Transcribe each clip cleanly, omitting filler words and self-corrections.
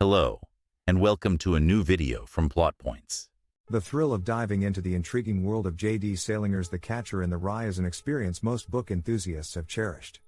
Hello, and welcome to a new video from PlotPoints. The thrill of diving into the intriguing world of J.D. Salinger's The Catcher in the Rye is an experience most book enthusiasts have cherished.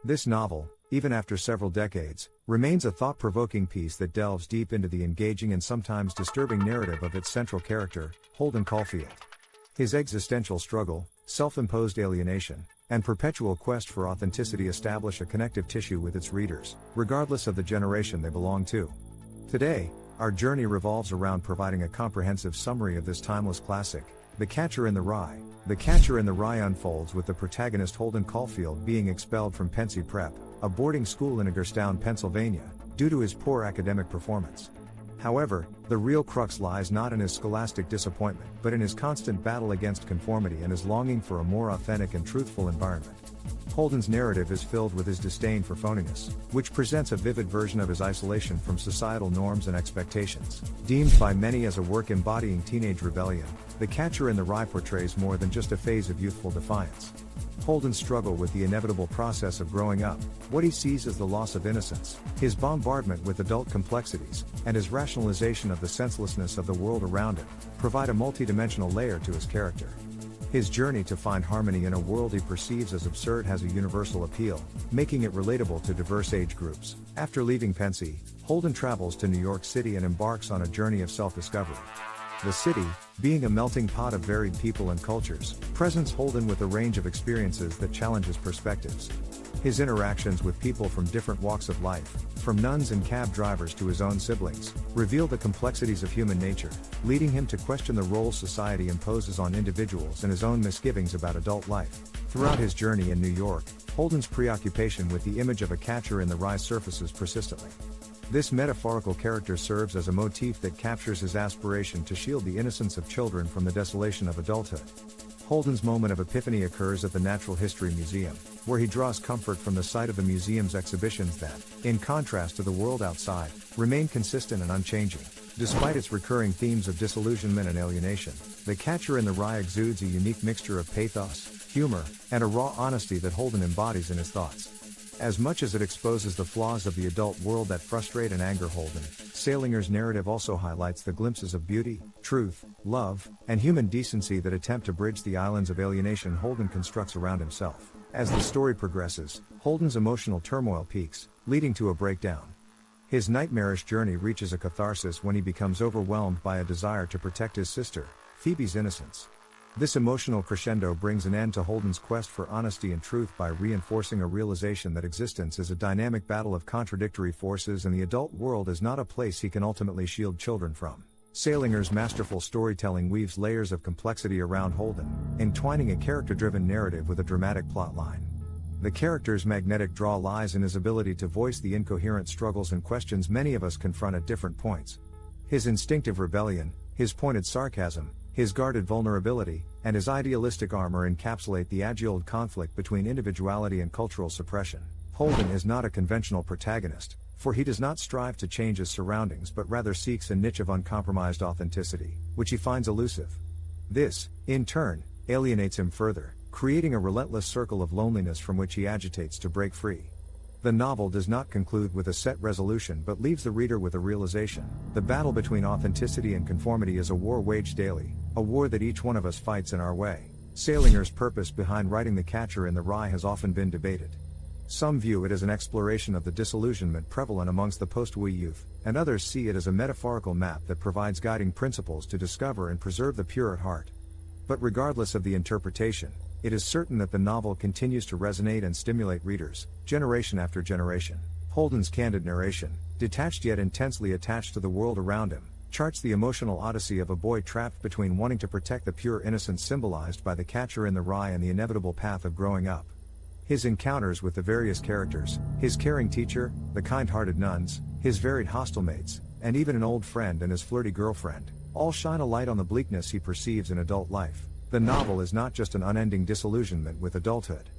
This novel, even after several decades, remains a thought-provoking piece that delves deep into the engaging and sometimes disturbing narrative of its central character, Holden Caulfield. His existential struggle, self-imposed alienation, and perpetual quest for authenticity establish a connective tissue with its readers, regardless of the generation they belong to. Today, our journey revolves around providing a comprehensive summary of this timeless classic, The Catcher in the Rye. The Catcher in the Rye unfolds with the protagonist Holden Caulfield being expelled from Pensy Prep, a boarding school in Hagerstown, Pennsylvania, due to his poor academic performance. However, the real crux lies not in his scholastic disappointment, but in his constant battle against conformity and his longing for a more authentic and truthful environment. Holden's narrative is filled with his disdain for phoniness, which presents a vivid version of his isolation from societal norms and expectations. Deemed by many as a work embodying teenage rebellion, The Catcher in the Rye portrays more than just a phase of youthful defiance. Holden's struggle with the inevitable process of growing up, what he sees as the loss of innocence, his bombardment with adult complexities, and his rationalization of the senselessness of the world around him, provide a multidimensional layer to his character. His journey to find harmony in a world he perceives as absurd has a universal appeal, making it relatable to diverse age groups. After leaving Pensy, Holden travels to New York City and embarks on a journey of self-discovery. The city, being a melting pot of varied people and cultures, presents Holden with a range of experiences that challenge his perspectives. His interactions with people from different walks of life, from nuns and cab drivers to his own siblings, reveal the complexities of human nature, leading him to question the roles society imposes on individuals and his own misgivings about adult life. Throughout his journey in New York, Holden's preoccupation with the image of a catcher in the rye surfaces persistently. This metaphorical character serves as a motif that captures his aspiration to shield the innocence of children from the desolation of adulthood. Holden's moment of epiphany occurs at the Natural History Museum, where he draws comfort from the sight of the museum's exhibitions that, in contrast to the world outside, remain consistent and unchanging. Despite its recurring themes of disillusionment and alienation, The Catcher in the Rye exudes a unique mixture of pathos, humor, and a raw honesty that Holden embodies in his thoughts. As much as it exposes the flaws of the adult world that frustrate and anger Holden, Salinger's narrative also highlights the glimpses of beauty, truth, love, and human decency that attempt to bridge the islands of alienation Holden constructs around himself. As the story progresses, Holden's emotional turmoil peaks, leading to a breakdown. His nightmarish journey reaches a catharsis when he becomes overwhelmed by a desire to protect his sister, Phoebe's innocence. This emotional crescendo brings an end to Holden's quest for honesty and truth by reinforcing a realization that existence is a dynamic battle of contradictory forces and the adult world is not a place he can ultimately shield children from. Salinger's masterful storytelling weaves layers of complexity around Holden, entwining a character-driven narrative with a dramatic plotline. The character's magnetic draw lies in his ability to voice the incoherent struggles and questions many of us confront at different points. His instinctive rebellion, his pointed sarcasm, his guarded vulnerability, and his idealistic armor encapsulate the age-old conflict between individuality and cultural suppression. Holden is not a conventional protagonist, for he does not strive to change his surroundings but rather seeks a niche of uncompromised authenticity, which he finds elusive. This, in turn, alienates him further, creating a relentless circle of loneliness from which he agitates to break free. The novel does not conclude with a set resolution but leaves the reader with a realization. The battle between authenticity and conformity is a war waged daily, a war that each one of us fights in our way. Salinger's purpose behind writing The Catcher in the Rye has often been debated. Some view it as an exploration of the disillusionment prevalent amongst the post-war youth, and others see it as a metaphorical map that provides guiding principles to discover and preserve the pure at heart. But regardless of the interpretation, it is certain that the novel continues to resonate and stimulate readers, generation after generation. Holden's candid narration, detached yet intensely attached to the world around him, charts the emotional odyssey of a boy trapped between wanting to protect the pure innocence symbolized by the catcher in the rye and the inevitable path of growing up. His encounters with the various characters, his caring teacher, the kind-hearted nuns, his varied hostel mates, and even an old friend and his flirty girlfriend, all shine a light on the bleakness he perceives in adult life. The novel is not just an unending disillusionment with adulthood.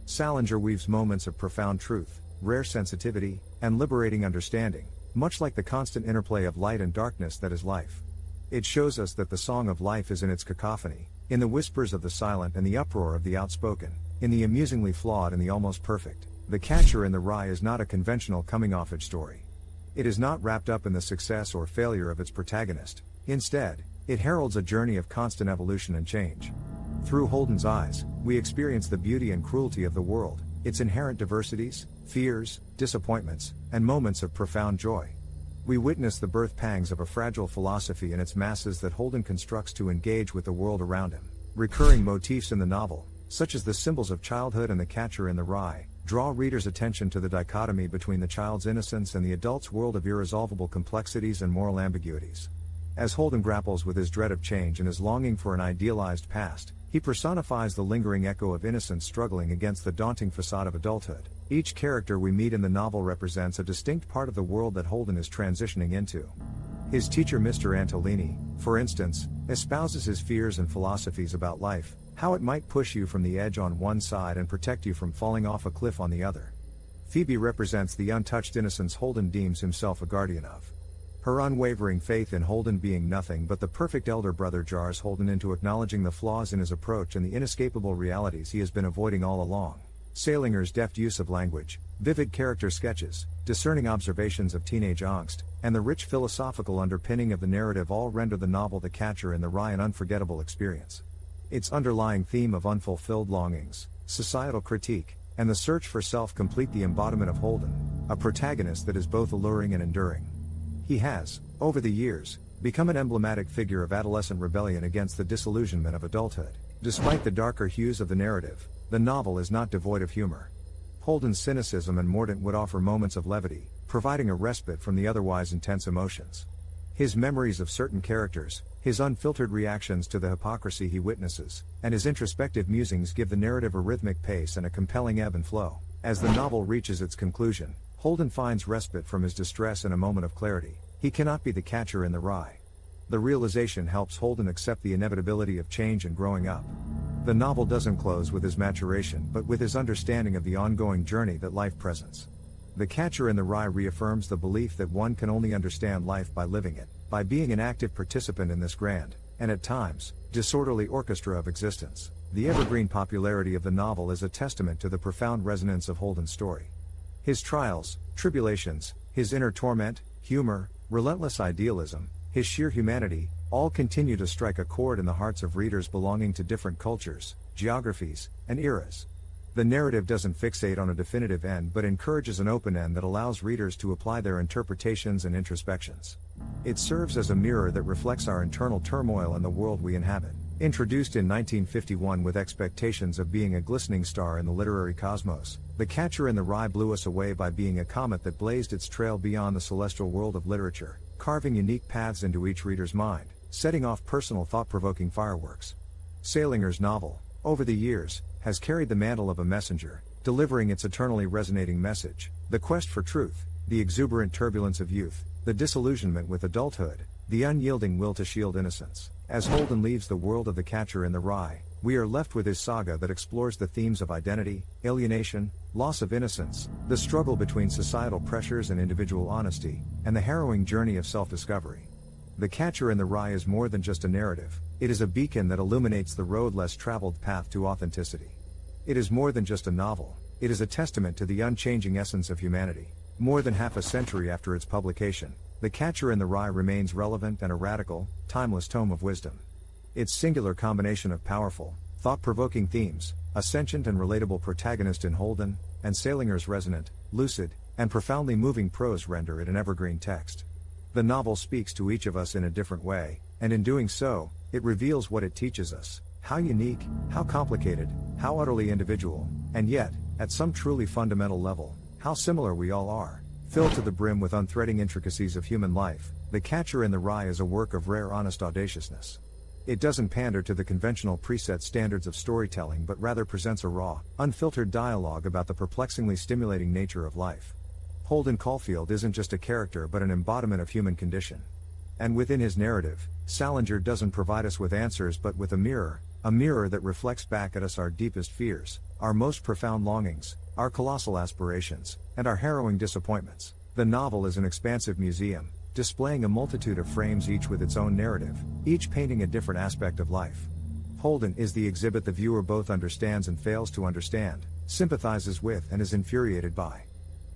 Salinger weaves moments of profound truth, rare sensitivity, and liberating understanding, much like the constant interplay of light and darkness that is life. It shows us that the song of life is in its cacophony, in the whispers of the silent and the uproar of the outspoken, in the amusingly flawed and the almost perfect. The Catcher in the Rye is not a conventional coming-of-age story. It is not wrapped up in the success or failure of its protagonist. Instead, it heralds a journey of constant evolution and change. Through Holden's eyes, we experience the beauty and cruelty of the world, its inherent diversities, fears, disappointments, and moments of profound joy. We witness the birth pangs of a fragile philosophy and its masses that Holden constructs to engage with the world around him. Recurring motifs in the novel, such as the symbols of childhood and the catcher in the rye, draw readers' attention to the dichotomy between the child's innocence and the adult's world of irresolvable complexities and moral ambiguities. As Holden grapples with his dread of change and his longing for an idealized past, he personifies the lingering echo of innocence struggling against the daunting facade of adulthood. Each character we meet in the novel represents a distinct part of the world that Holden is transitioning into. His teacher Mr. Antolini, for instance, espouses his fears and philosophies about life, how it might push you from the edge on one side and protect you from falling off a cliff on the other. Phoebe represents the untouched innocence Holden deems himself a guardian of. Her unwavering faith in Holden being nothing but the perfect elder brother jars Holden into acknowledging the flaws in his approach and the inescapable realities he has been avoiding all along. Salinger's deft use of language, vivid character sketches, discerning observations of teenage angst, and the rich philosophical underpinning of the narrative all render the novel The Catcher in the Rye an unforgettable experience. Its underlying theme of unfulfilled longings, societal critique, and the search for self complete the embodiment of Holden, a protagonist that is both alluring and enduring. He has, over the years, become an emblematic figure of adolescent rebellion against the disillusionment of adulthood. Despite the darker hues of the narrative, the novel is not devoid of humor. Holden's cynicism and mordant would offer moments of levity, providing a respite from the otherwise intense emotions. His memories of certain characters, his unfiltered reactions to the hypocrisy he witnesses, and his introspective musings give the narrative a rhythmic pace and a compelling ebb and flow. As the novel reaches its conclusion, Holden finds respite from his distress in a moment of clarity. He cannot be the catcher in the rye. The realization helps Holden accept the inevitability of change and growing up. The novel doesn't close with his maturation but with his understanding of the ongoing journey that life presents. The Catcher in the Rye reaffirms the belief that one can only understand life by living it, by being an active participant in this grand, and at times, disorderly orchestra of existence. The evergreen popularity of the novel is a testament to the profound resonance of Holden's story. His trials, tribulations, his inner torment, humor, relentless idealism, his sheer humanity, all continue to strike a chord in the hearts of readers belonging to different cultures, geographies, and eras. The narrative doesn't fixate on a definitive end but encourages an open end that allows readers to apply their interpretations and introspections. It serves as a mirror that reflects our internal turmoil and the world we inhabit. Introduced in 1951 with expectations of being a glistening star in the literary cosmos, The Catcher in the Rye blew us away by being a comet that blazed its trail beyond the celestial world of literature, carving unique paths into each reader's mind, setting off personal thought-provoking fireworks. Salinger's novel, over the years, has carried the mantle of a messenger, delivering its eternally resonating message: the quest for truth, the exuberant turbulence of youth, the disillusionment with adulthood, the unyielding will to shield innocence. As Holden leaves the world of The Catcher in the Rye, we are left with his saga that explores the themes of identity, alienation, loss of innocence, the struggle between societal pressures and individual honesty, and the harrowing journey of self-discovery. The Catcher in the Rye is more than just a narrative, it is a beacon that illuminates the road less traveled path to authenticity. It is more than just a novel, it is a testament to the unchanging essence of humanity. More than half a century after its publication, The Catcher in the Rye remains relevant and a radical, timeless tome of wisdom. Its singular combination of powerful, thought-provoking themes, a sentient and relatable protagonist in Holden, and Salinger's resonant, lucid, and profoundly moving prose render it an evergreen text. The novel speaks to each of us in a different way, and in doing so, it reveals what it teaches us: how unique, how complicated, how utterly individual, and yet, at some truly fundamental level, how similar we all are. Filled to the brim with unthreading intricacies of human life, The Catcher in the Rye is a work of rare honest audaciousness. It doesn't pander to the conventional preset standards of storytelling but rather presents a raw, unfiltered dialogue about the perplexingly stimulating nature of life. Holden Caulfield isn't just a character but an embodiment of human condition. And within his narrative, Salinger doesn't provide us with answers but with a mirror that reflects back at us our deepest fears, our most profound longings, our colossal aspirations, and our harrowing disappointments. The novel is an expansive museum, displaying a multitude of frames each with its own narrative, each painting a different aspect of life. Holden is the exhibit the viewer both understands and fails to understand, sympathizes with and is infuriated by.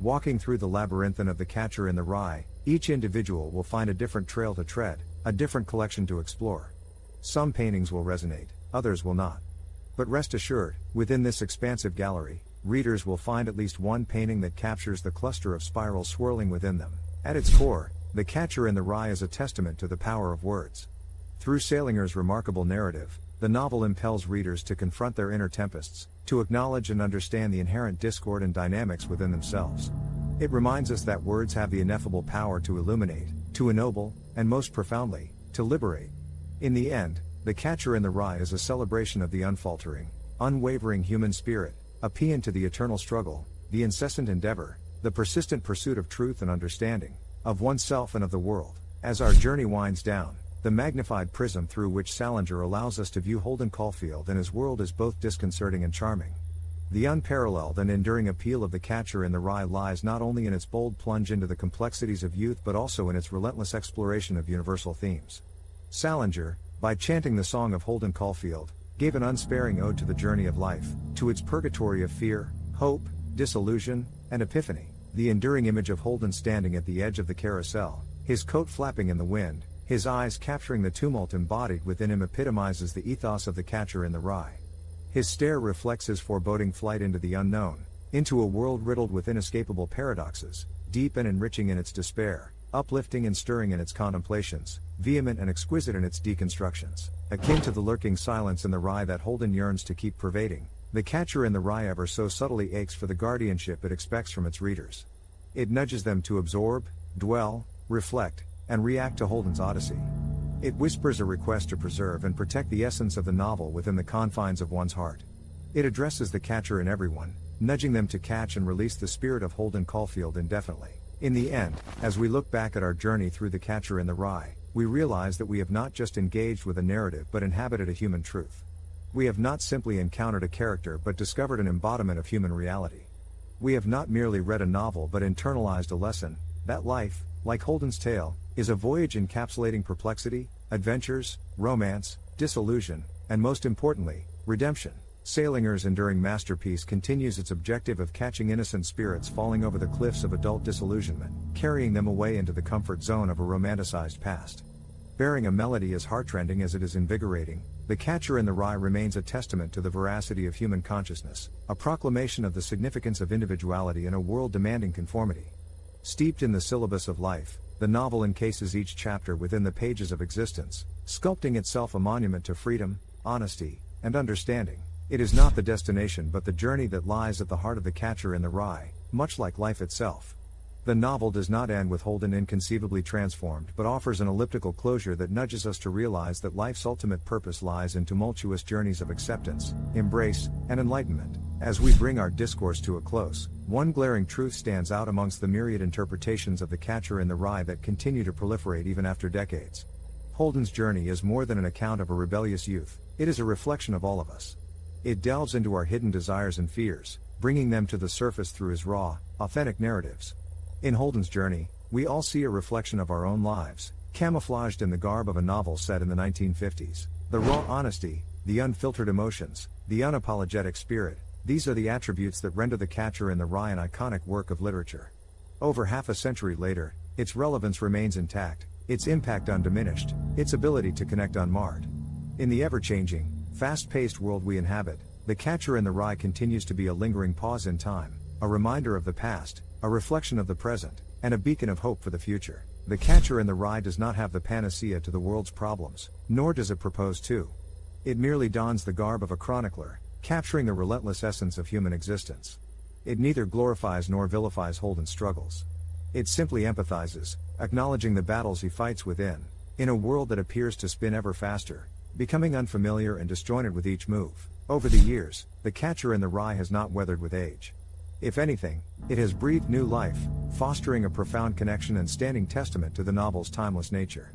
Walking through the labyrinthine of The Catcher in the Rye, each individual will find a different trail to tread, a different collection to explore. Some paintings will resonate, others will not. But rest assured, within this expansive gallery, readers will find at least one painting that captures the cluster of spirals swirling within them. At its core, The Catcher in the Rye is a testament to the power of words. Through Salinger's remarkable narrative, the novel impels readers to confront their inner tempests, to acknowledge and understand the inherent discord and dynamics within themselves. It reminds us that words have the ineffable power to illuminate, to ennoble, and most profoundly, to liberate. In the end, The Catcher in the Rye is a celebration of the unfaltering, unwavering human spirit, a paean to the eternal struggle, the incessant endeavor, the persistent pursuit of truth and understanding, of oneself and of the world. As our journey winds down, the magnified prism through which Salinger allows us to view Holden Caulfield and his world is both disconcerting and charming. The unparalleled and enduring appeal of The Catcher in the Rye lies not only in its bold plunge into the complexities of youth but also in its relentless exploration of universal themes. Salinger, by chanting the song of Holden Caulfield, gave an unsparing ode to the journey of life, to its purgatory of fear, hope, disillusion, and epiphany. The enduring image of Holden standing at the edge of the carousel, his coat flapping in the wind, his eyes capturing the tumult embodied within him epitomizes the ethos of The Catcher in the Rye. His stare reflects his foreboding flight into the unknown, into a world riddled with inescapable paradoxes, deep and enriching in its despair, uplifting and stirring in its contemplations, vehement and exquisite in its deconstructions. Akin to the lurking silence in the rye that Holden yearns to keep pervading, The Catcher in the Rye ever so subtly aches for the guardianship it expects from its readers. It nudges them to absorb, dwell, reflect, and react to Holden's Odyssey. It whispers a request to preserve and protect the essence of the novel within the confines of one's heart. It addresses the catcher in everyone, nudging them to catch and release the spirit of Holden Caulfield indefinitely. In the end, as we look back at our journey through The Catcher in the Rye, we realize that we have not just engaged with a narrative but inhabited a human truth. We have not simply encountered a character but discovered an embodiment of human reality. We have not merely read a novel but internalized a lesson, that life, like Holden's tale, is a voyage encapsulating perplexity, adventures, romance, disillusion, and most importantly, redemption. Salinger's enduring masterpiece continues its objective of catching innocent spirits falling over the cliffs of adult disillusionment, carrying them away into the comfort zone of a romanticized past. Bearing a melody as heartrending as it is invigorating, The Catcher in the Rye remains a testament to the veracity of human consciousness, a proclamation of the significance of individuality in a world demanding conformity. Steeped in the syllabus of life, the novel encases each chapter within the pages of existence, sculpting itself a monument to freedom, honesty, and understanding. It is not the destination but the journey that lies at the heart of The Catcher in the Rye, much like life itself. The novel does not end with Holden inconceivably transformed but offers an elliptical closure that nudges us to realize that life's ultimate purpose lies in tumultuous journeys of acceptance, embrace, and enlightenment. As we bring our discourse to a close, one glaring truth stands out amongst the myriad interpretations of The Catcher in the Rye that continue to proliferate even after decades. Holden's journey is more than an account of a rebellious youth, it is a reflection of all of us. It delves into our hidden desires and fears, bringing them to the surface through his raw, authentic narratives. In Holden's journey, we all see a reflection of our own lives, camouflaged in the garb of a novel set in the 1950s. The raw honesty, the unfiltered emotions, the unapologetic spirit, these are the attributes that render The Catcher in the Rye an iconic work of literature. Over half a century later, its relevance remains intact, its impact undiminished, its ability to connect unmarred. In the ever-changing, fast-paced world we inhabit, The Catcher in the Rye continues to be a lingering pause in time, a reminder of the past, a reflection of the present, and a beacon of hope for the future. The Catcher in the Rye does not have the panacea to the world's problems, nor does it propose to. It merely dons the garb of a chronicler, capturing the relentless essence of human existence. It neither glorifies nor vilifies Holden's struggles. It simply empathizes, acknowledging the battles he fights within, in a world that appears to spin ever faster, becoming unfamiliar and disjointed with each move. Over the years, The Catcher in the Rye has not weathered with age. If anything, it has breathed new life, fostering a profound connection and standing testament to the novel's timeless nature.